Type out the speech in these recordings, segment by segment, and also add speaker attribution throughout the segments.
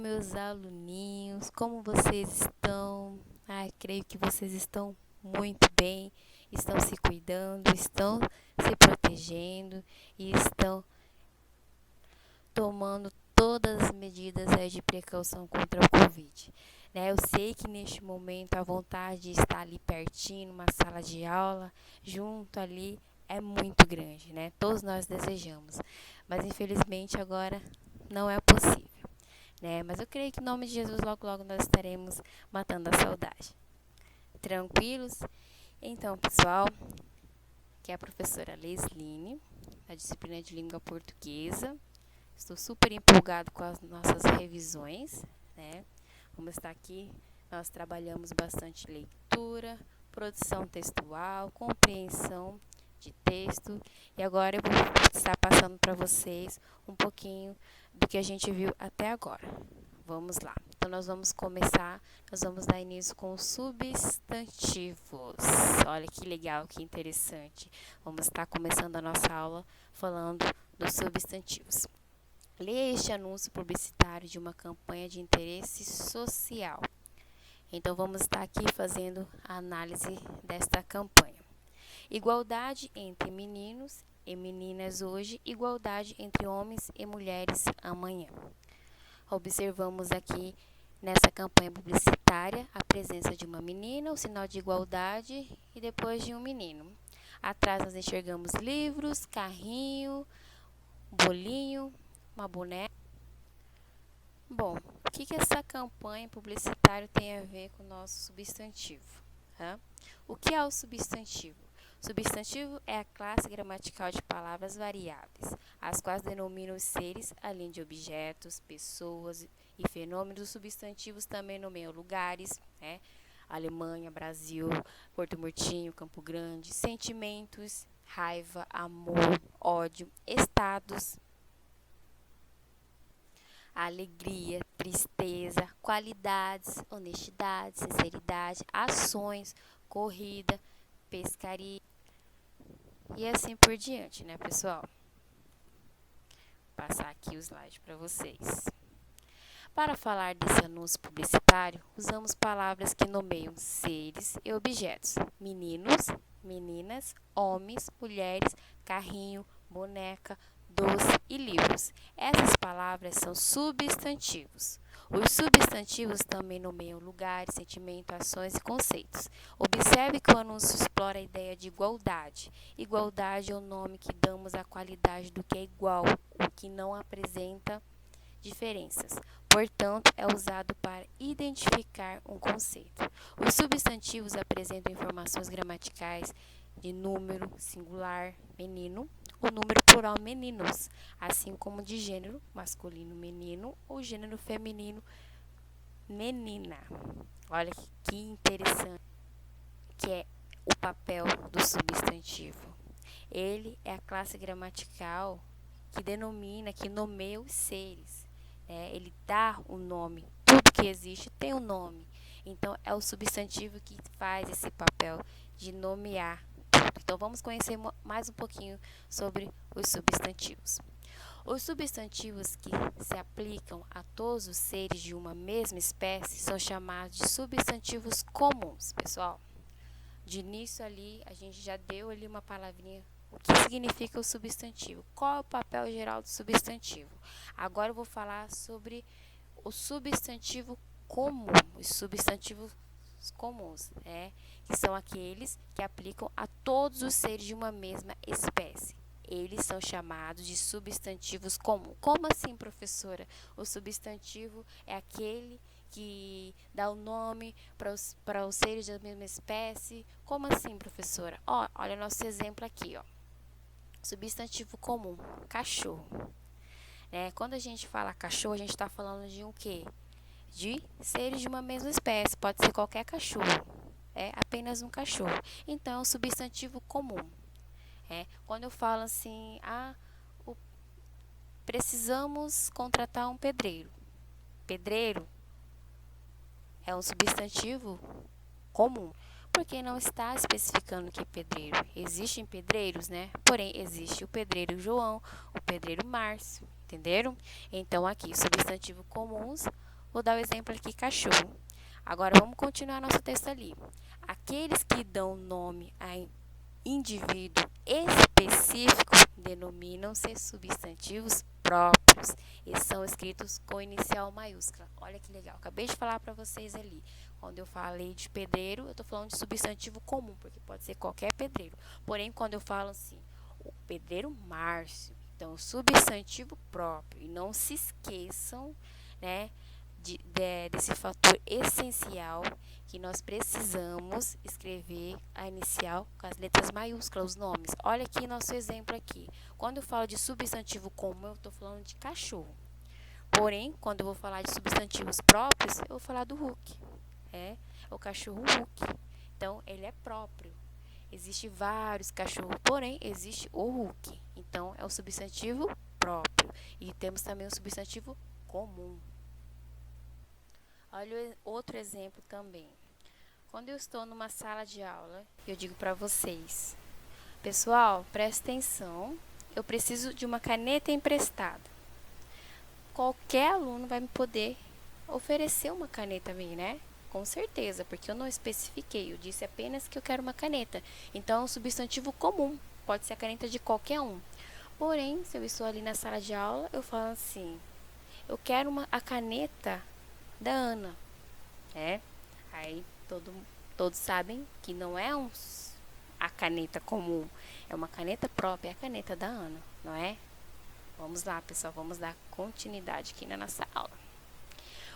Speaker 1: meus aluninhos, como vocês estão? Creio que vocês estão muito bem, estão se cuidando, estão se protegendo e estão tomando todas as medidas de precaução contra o Covid. Eu sei que neste momento a vontade de estar ali pertinho, numa sala de aula, junto ali, é muito grande, né? Todos nós desejamos, mas infelizmente agora não é possível. Mas eu creio que em nome de Jesus logo logo nós estaremos matando a saudade. Tranquilos? Então, pessoal, que é a professora Lesline, da disciplina de língua portuguesa. Estou super empolgado com as nossas revisões, né? Vamos estar aqui, nós trabalhamos bastante leitura, produção textual, compreensão de texto, e agora eu vou estar passando para vocês um pouquinho do que a gente viu até agora. Vamos lá. Então, nós vamos dar início com os substantivos. Olha que legal, que interessante. Vamos estar começando a nossa aula falando dos substantivos. Leia este anúncio publicitário de uma campanha de interesse social. Então, vamos estar aqui fazendo a análise desta campanha. Igualdade entre meninos e meninas hoje, igualdade entre homens e mulheres amanhã. Observamos aqui nessa campanha publicitária a presença de uma menina, o sinal de igualdade, e depois de um menino. Atrás nós enxergamos livros, carrinho, bolinho, uma boneca. Bom, o que essa campanha publicitária tem a ver com o nosso substantivo? O que é o substantivo? Substantivo é a classe gramatical de palavras variáveis, as quais denominam os seres, além de objetos, pessoas e fenômenos. Os substantivos também nomeiam lugares, Alemanha, Brasil, Porto Murtinho, Campo Grande, sentimentos, raiva, amor, ódio, estados, alegria, tristeza, qualidades, honestidade, sinceridade, ações, corrida, pescaria e assim por diante, né, pessoal? Vou passar aqui o slide para vocês. Para falar desse anúncio publicitário, usamos palavras que nomeiam seres e objetos: meninos, meninas, homens, mulheres, carrinho, boneca, doce e livros. Essas palavras são substantivos. Os substantivos também nomeiam lugares, sentimentos, ações e conceitos. Observe que o anúncio explora a ideia de igualdade. Igualdade é o nome que damos à qualidade do que é igual, o que não apresenta diferenças. Portanto, é usado para identificar um conceito. Os substantivos apresentam informações gramaticais de número singular, menino, o número plural, meninos, assim como de gênero masculino, menino, ou gênero feminino, menina. Olha que interessante que é o papel do substantivo. Ele é a classe gramatical que denomina, que nomeia os seres. Ele dá o nome. Tudo que existe tem um nome. Então, é o substantivo que faz esse papel de nomear tudo. Então, vamos conhecer mais um pouquinho sobre os substantivos. Os substantivos que se aplicam a todos os seres de uma mesma espécie são chamados de substantivos comuns, pessoal. De início ali, a gente já deu ali uma palavrinha. O que significa o substantivo? Qual é o papel geral do substantivo? Agora eu vou falar sobre o substantivo comum, os substantivos comuns, que são aqueles que aplicam a todos os seres de uma mesma espécie. Eles são chamados de substantivos comuns. Como assim, professora? O substantivo é aquele que dá o nome para os seres da mesma espécie. Como assim, professora? Olha o nosso exemplo aqui, Substantivo comum, cachorro. Quando a gente fala cachorro, a gente está falando de um quê? De seres de uma mesma espécie. Pode ser qualquer cachorro. É apenas um cachorro. Então, é um substantivo comum. Quando eu falo assim, precisamos contratar um pedreiro. Pedreiro é um substantivo comum, porque não está especificando que pedreiro. Existem pedreiros, Porém, existe o pedreiro João, o pedreiro Márcio, entenderam? Então, aqui, substantivo comuns, Vou dar o exemplo aqui, cachorro. Agora, vamos continuar nosso texto ali. Aqueles que dão nome a indivíduo específico denominam-se substantivos próprios e são escritos com inicial maiúscula. Olha que legal. Acabei de falar para vocês ali. Quando eu falei de pedreiro, eu estou falando de substantivo comum, porque pode ser qualquer pedreiro. Porém, quando eu falo assim, o pedreiro Márcio, então, substantivo próprio. E não se esqueçam, né, desse fator essencial que nós precisamos escrever a inicial com as letras maiúsculas, os nomes. Olha aqui nosso exemplo aqui. Quando eu falo de substantivo comum, eu estou falando de cachorro. Porém, quando eu vou falar de substantivos próprios, eu vou falar do Hulk. É o cachorro Hulk. Então, ele é próprio. Existem vários cachorros, porém, existe o Hulk. Então, é o substantivo próprio. E temos também o substantivo comum. Olha outro exemplo também. Quando eu estou numa sala de aula, eu digo para vocês: pessoal, presta atenção, eu preciso de uma caneta emprestada. Qualquer aluno vai me poder oferecer uma caneta a mim, né? Com certeza, porque eu não especifiquei, eu disse apenas que eu quero uma caneta. Então, é um substantivo comum, pode ser a caneta de qualquer um. Porém, se eu estou ali na sala de aula, eu falo assim: eu quero a caneta da Ana, né? Aí todos sabem que não é a caneta comum, é uma caneta própria, é a caneta da Ana, não é? Vamos lá, pessoal, vamos dar continuidade aqui na nossa aula.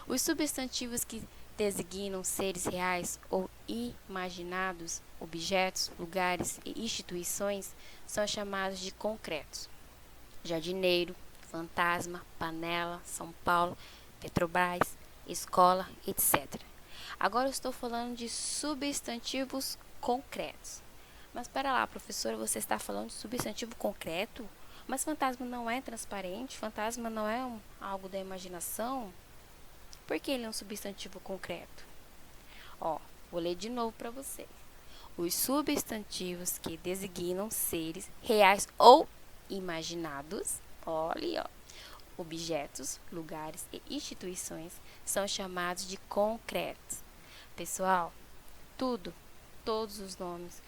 Speaker 1: Os substantivos que designam seres reais ou imaginados, objetos, lugares e instituições são chamados de concretos. Jardineiro, fantasma, panela, São Paulo, Petrobras, escola, etc. Agora eu estou falando de substantivos concretos. Mas para lá, professora, você está falando de substantivo concreto? Mas fantasma não é transparente? Fantasma não é algo da imaginação? Por que ele é um substantivo concreto? Ó, vou ler de novo para vocês. Os substantivos que designam seres reais ou imaginados, olha, ó, objetos, lugares e instituições são chamados de concretos. Pessoal, todos os nomes,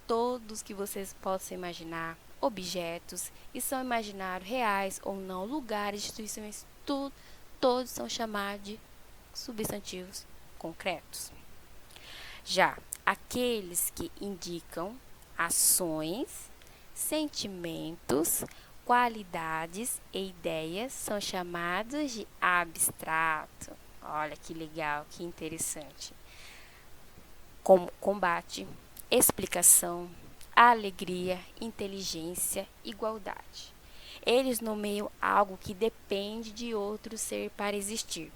Speaker 1: todos que vocês possam imaginar, objetos, e são imaginários, reais ou não, lugares, instituições, todos são chamados de substantivos concretos. Já aqueles que indicam ações, sentimentos, qualidades e ideias são chamados de abstrato. Olha que legal, que interessante. Como combate, explicação, alegria, inteligência, igualdade. Eles nomeiam algo que depende de outro ser para existir.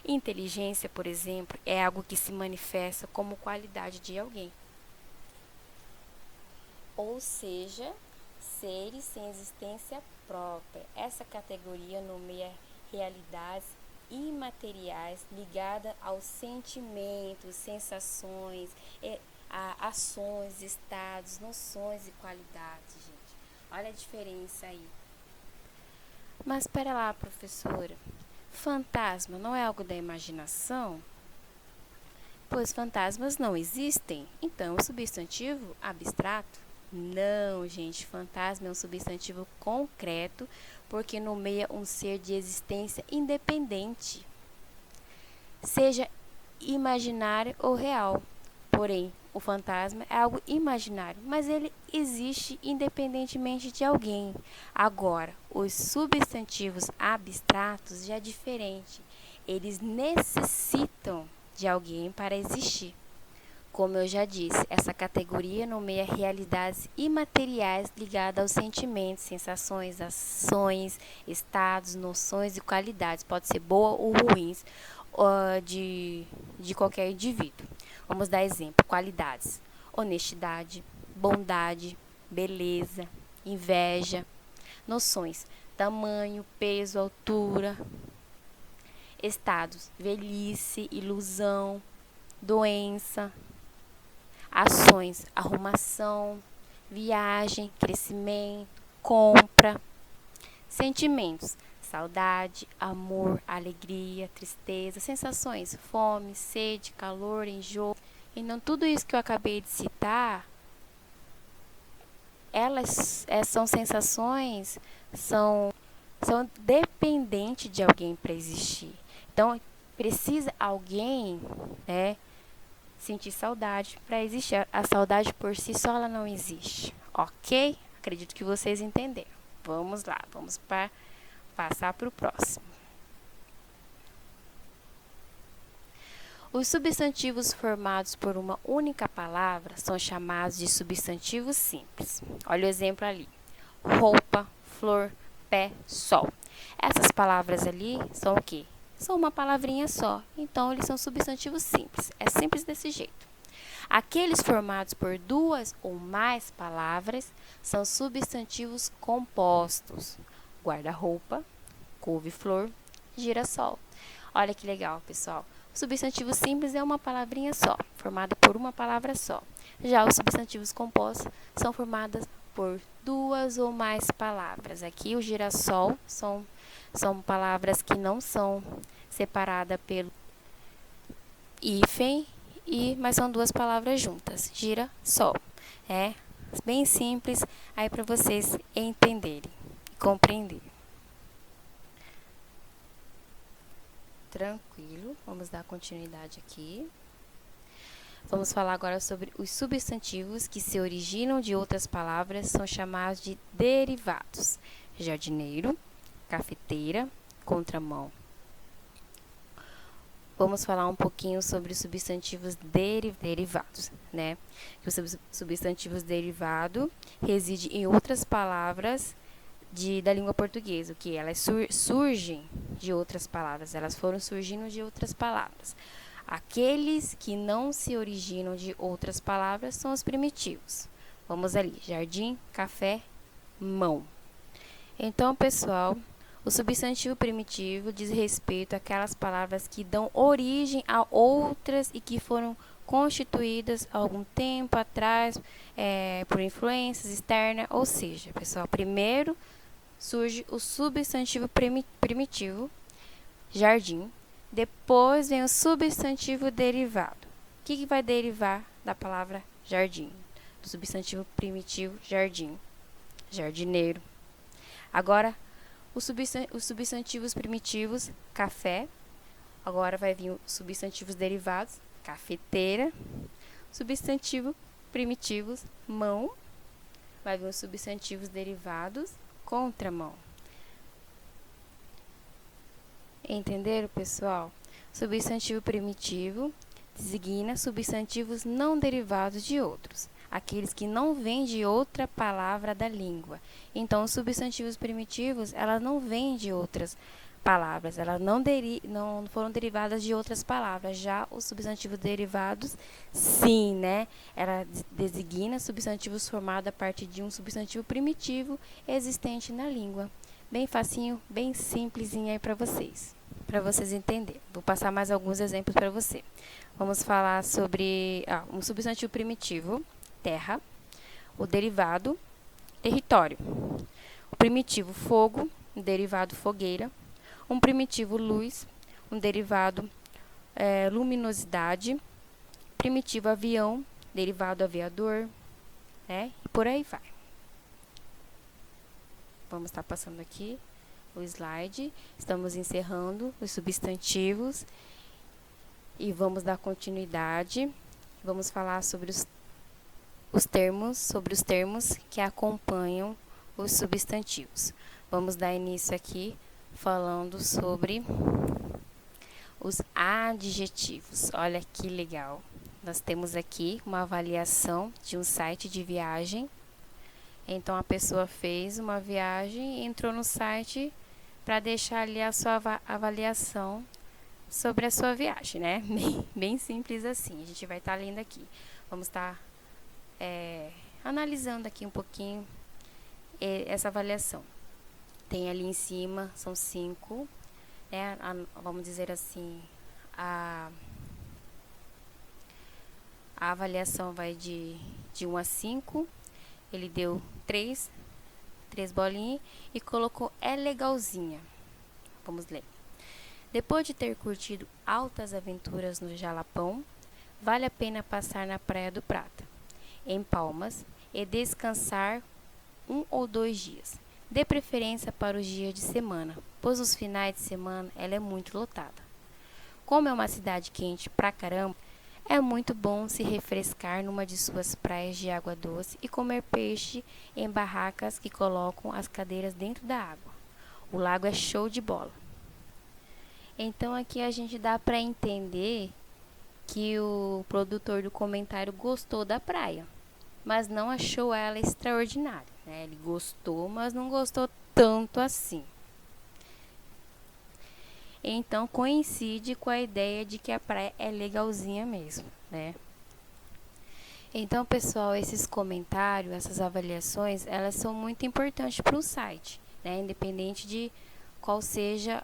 Speaker 1: Inteligência, por exemplo, é algo que se manifesta como qualidade de alguém. Ou seja, seres sem existência própria. Essa categoria nomeia realidades imateriais ligadas aos sentimentos, sensações, a ações, estados, noções e qualidades, gente. Olha a diferença aí. Mas espera lá, professora. Fantasma não é algo da imaginação? Pois fantasmas não existem. Então, o substantivo abstrato? Não, gente. Fantasma é um substantivo concreto porque nomeia um ser de existência independente, seja imaginário ou real. Porém, o fantasma é algo imaginário, mas ele existe independentemente de alguém. Agora, os substantivos abstratos já é diferente. Eles necessitam de alguém para existir. Como eu já disse, essa categoria nomeia realidades imateriais ligadas aos sentimentos, sensações, ações, estados, noções e qualidades. Pode ser boa ou ruins de qualquer indivíduo. Vamos dar exemplo. Qualidades: honestidade, bondade, beleza, inveja. Noções: tamanho, peso, altura. Estados: velhice, ilusão, doença. Ações: arrumação, viagem, crescimento, compra. Sentimentos: saudade, amor, alegria, tristeza, sensações, fome, sede, calor, enjoo. Então, tudo isso que eu acabei de citar, elas são sensações, são dependentes de alguém para existir. Então, precisa alguém, né, sentir saudade para existir. A saudade por si só ela não existe, ok? Acredito que vocês entenderam. Vamos lá, vamos passar para o próximo. Os substantivos formados por uma única palavra são chamados de substantivos simples. Olha o exemplo ali: roupa, flor, pé, sol. Essas palavras ali são o quê? São uma palavrinha só. Então, eles são substantivos simples. É simples desse jeito. Aqueles formados por duas ou mais palavras são substantivos compostos. Guarda-roupa, couve-flor, girassol. Olha que legal, pessoal. O substantivo simples é uma palavrinha só, formada por uma palavra só. Já os substantivos compostos são formados por duas ou mais palavras. Aqui o girassol são palavras que não são separadas pelo hífen, mas são duas palavras juntas. Girassol. É bem simples aí para vocês entenderem e compreenderem. Tranquilo, vamos dar continuidade aqui. Vamos falar agora sobre os substantivos que se originam de outras palavras, são chamados de derivados. Jardineiro, cafeteira, contramão. Vamos falar um pouquinho sobre os substantivos derivados, né? Os substantivos derivados residem em outras palavras da língua portuguesa, que elas surgem de outras palavras, elas foram surgindo de outras palavras. Aqueles que não se originam de outras palavras são os primitivos. Vamos ali: jardim, café, mão. Então, pessoal, o substantivo primitivo diz respeito àquelas palavras que dão origem a outras e que foram constituídas há algum tempo atrás por influências externas. Ou seja, pessoal, primeiro surge o substantivo primitivo, jardim. Depois vem o substantivo derivado. O que vai derivar da palavra jardim? Do substantivo primitivo, jardim. Jardineiro. Agora, os substantivos primitivos, café. Agora vai vir os substantivos derivados, cafeteira. Substantivo primitivos, mão. Vai vir os substantivos derivados, contramão. Entenderam, pessoal? Substantivo primitivo designa substantivos não derivados de outros, aqueles que não vêm de outra palavra da língua. Então, os substantivos primitivos, elas não vêm de outras palavras, elas não foram derivadas de outras palavras. Já os substantivos derivados, sim, né? Ela designa substantivos formados a partir de um substantivo primitivo existente na língua. Bem facinho, bem simplesinho aí para vocês entenderem. Vou passar mais alguns exemplos para você. Vamos falar sobre um substantivo primitivo, terra, o derivado, território, o primitivo fogo, um derivado fogueira, um primitivo luz, um derivado luminosidade, primitivo avião, derivado aviador, né? E por aí vai. Vamos estar passando aqui o slide. Estamos encerrando os substantivos e vamos dar continuidade. Vamos falar sobre os termos que acompanham os substantivos. Vamos dar início aqui falando sobre os adjetivos. Olha que legal. Nós temos aqui uma avaliação de um site de viagem. Então, a pessoa fez uma viagem e entrou no site para deixar ali a sua avaliação sobre a sua viagem, né? Bem simples assim. A gente vai estar lendo aqui. Vamos estar analisando aqui um pouquinho essa avaliação. Tem ali em cima, são 5, né? Vamos dizer assim, a avaliação vai de 1 a 5. Ele deu 3 bolinhas e colocou legalzinha. Vamos ler. Depois de ter curtido altas aventuras no Jalapão, vale a pena passar na Praia do Prata, em Palmas, e descansar 1 ou 2 dias. Dê preferência para os dias de semana, pois os finais de semana ela é muito lotada. Como é uma cidade quente pra caramba, é muito bom se refrescar numa de suas praias de água doce e comer peixe em barracas que colocam as cadeiras dentro da água. O lago é show de bola. Então aqui a gente dá para entender que o produtor do comentário gostou da praia, mas não achou ela extraordinária, né? Ele gostou, mas não gostou tanto assim. Então coincide com a ideia de que a praia é legalzinha mesmo, né? Então, pessoal, esses comentários, essas avaliações, elas são muito importantes para o site, né? Independente de qual seja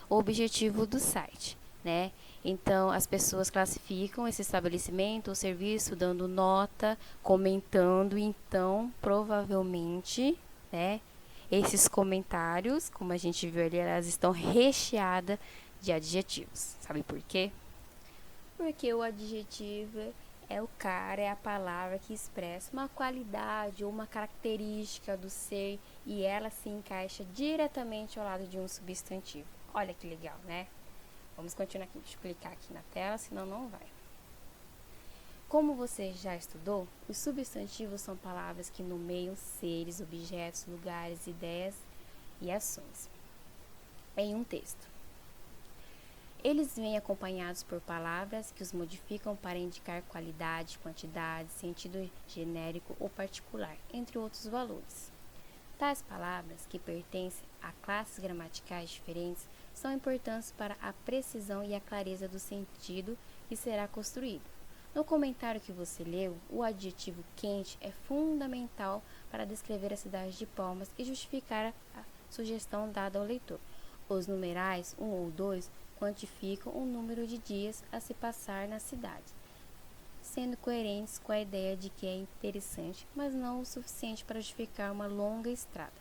Speaker 1: o objetivo do site, né? Então, as pessoas classificam esse estabelecimento ou serviço dando nota, comentando. Então, provavelmente, né, esses comentários, como a gente viu ali, elas estão recheadas de adjetivos. Sabe por quê? Porque o adjetivo é o cara, é a palavra que expressa uma qualidade ou uma característica do ser e ela se encaixa diretamente ao lado de um substantivo. Olha que legal, né? Vamos continuar aqui. Deixa eu clicar aqui na tela, senão não vai. Como você já estudou, os substantivos são palavras que nomeiam seres, objetos, lugares, ideias e ações em um texto. Eles vêm acompanhados por palavras que os modificam para indicar qualidade, quantidade, sentido genérico ou particular, entre outros valores. Tais palavras, que pertencem a classes gramaticais diferentes, são importantes para a precisão e a clareza do sentido que será construído. No comentário que você leu, o adjetivo quente é fundamental para descrever a cidade de Palmas e justificar a sugestão dada ao leitor. Os numerais 1 ou 2 quantificam o número de dias a se passar na cidade, sendo coerentes com a ideia de que é interessante, mas não o suficiente para justificar uma longa estrada.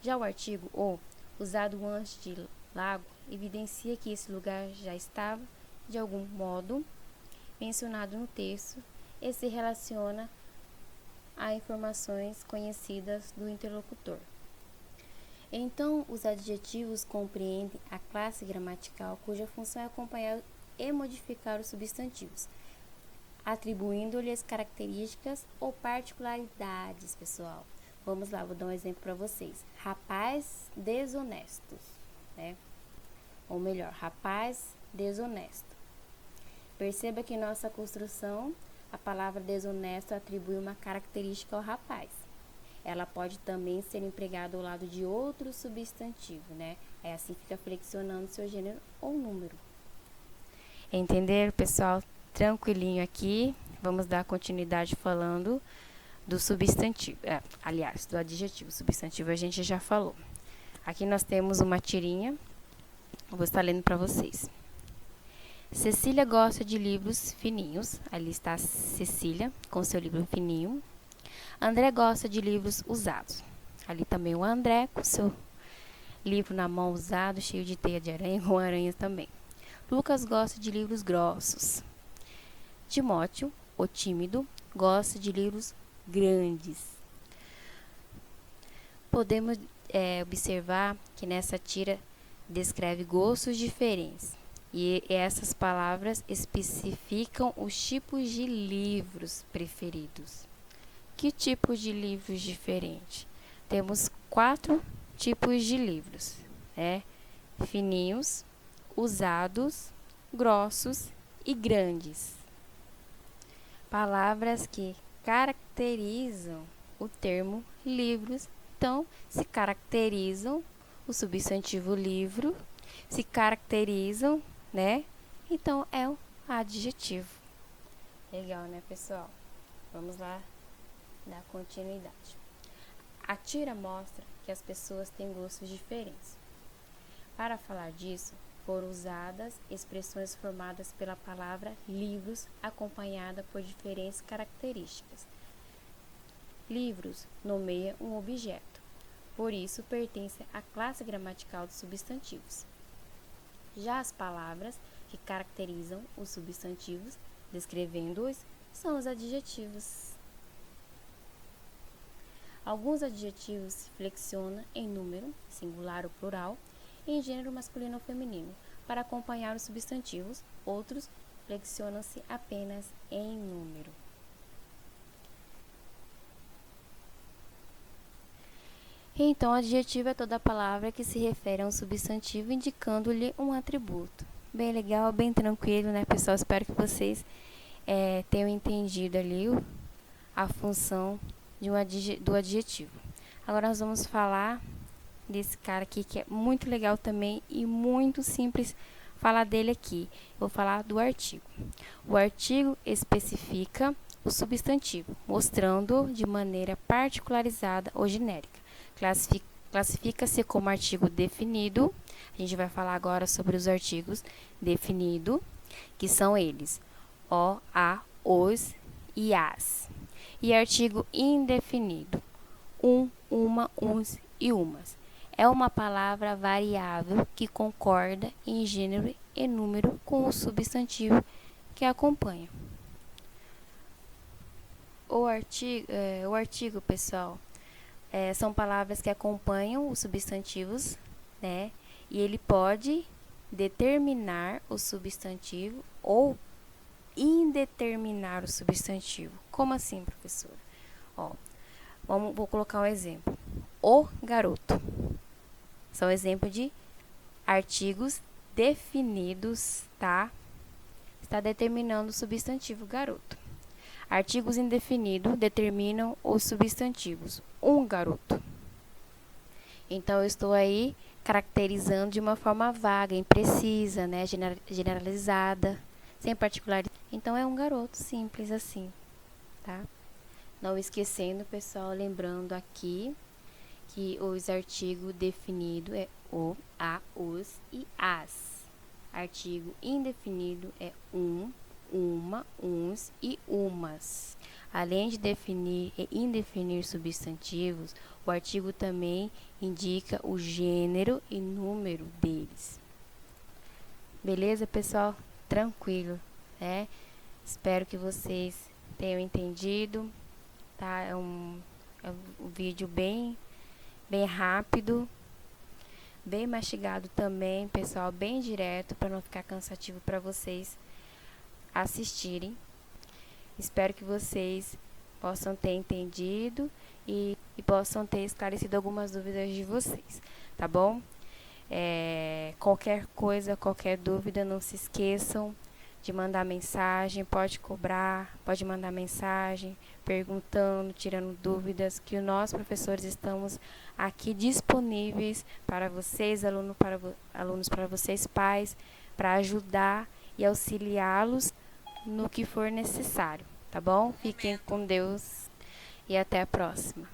Speaker 1: Já o artigo "o", usado antes de lago, evidencia que esse lugar já estava, de algum modo, mencionado no texto e se relaciona a informações conhecidas do interlocutor. Então, os adjetivos compreendem a classe gramatical cuja função é acompanhar e modificar os substantivos, atribuindo-lhes características ou particularidades, pessoal. Vamos lá, vou dar um exemplo para vocês. Rapaz desonesto, né? Ou melhor, rapaz desonesto. Perceba que em nossa construção, a palavra desonesto atribui uma característica ao rapaz. Ela pode também ser empregada ao lado de outro substantivo, né? Aí assim fica flexionando seu gênero ou número. Entenderam, pessoal? Tranquilinho aqui. Vamos dar continuidade falando do substantivo. Aliás, do adjetivo. Substantivo a gente já falou. Aqui nós temos uma tirinha. Eu vou estar lendo para vocês. Cecília gosta de livros fininhos. Ali está a Cecília com seu livro fininho. André gosta de livros usados. Ali também o André com seu livro na mão usado, cheio de teia de aranha, com aranhas também. Lucas gosta de livros grossos. Timóteo, o tímido, gosta de livros grandes. Podemos observar que nessa tira descreve gostos diferentes. E essas palavras especificam os tipos de livros preferidos. Que tipos de livros diferentes? Temos 4 tipos de livros, né? Fininhos, usados, grossos e grandes. Palavras que caracterizam o termo livros, então se caracterizam o substantivo livro, se caracterizam, né? Então é o adjetivo. Legal, né, pessoal? Vamos lá dar continuidade. A tira mostra que as pessoas têm gostos diferentes. Para falar disso, foram usadas expressões formadas pela palavra livros, acompanhada por diferentes características. Livros nomeia um objeto. por isso pertence à classe gramatical dos substantivos. Já as palavras que caracterizam os substantivos, descrevendo-os, são os adjetivos. Alguns adjetivos se flexionam em número, singular ou plural, e em gênero masculino ou feminino, para acompanhar os substantivos, outros flexionam-se apenas em número. Então, adjetivo é toda palavra que se refere a um substantivo indicando-lhe um atributo. Bem legal, bem tranquilo, né, pessoal? Espero que vocês tenham entendido ali a função do adjetivo. Agora nós vamos falar desse cara aqui que é muito legal também e muito simples falar dele aqui. Vou falar do artigo. O artigo especifica o substantivo, mostrando de maneira particularizada ou genérica. Classifica-se como artigo definido. A gente vai falar agora sobre os artigos definido, que são eles: o, a, os e as. E artigo indefinido: uma, uns e umas. É uma palavra variável que concorda em gênero e número com o substantivo que acompanha. O artigo, pessoal, são palavras que acompanham os substantivos, né? E ele pode determinar o substantivo ou indeterminar o substantivo. Como assim, professora? Vou colocar um exemplo. O garoto. São exemplos de artigos definidos, tá? Está determinando o substantivo garoto. Artigos indefinidos determinam os substantivos. Um garoto. Então, eu estou aí caracterizando de uma forma vaga, imprecisa, né? Generalizada, sem particularidade. Então, é um garoto, simples assim, tá? Não esquecendo, pessoal, lembrando aqui que os artigos definidos é o, a, os e as. Artigo indefinido é uma, uns e umas. Além de definir e indefinir substantivos, o artigo também indica o gênero e número deles. Beleza, pessoal? Tranquilo, né? Espero que vocês tenham entendido, tá? É um vídeo bem rápido, bem mastigado também, pessoal, bem direto, para não ficar cansativo para vocês assistirem. Espero que vocês possam ter entendido e possam ter esclarecido algumas dúvidas de vocês, tá bom? Qualquer coisa, qualquer dúvida, não se esqueçam de mandar mensagem, pode mandar mensagem, perguntando, tirando dúvidas, que nós, professores, estamos aqui disponíveis para vocês, alunos, para vocês, pais, para ajudar e auxiliá-los no que for necessário, tá bom? Fiquem com Deus e até a próxima.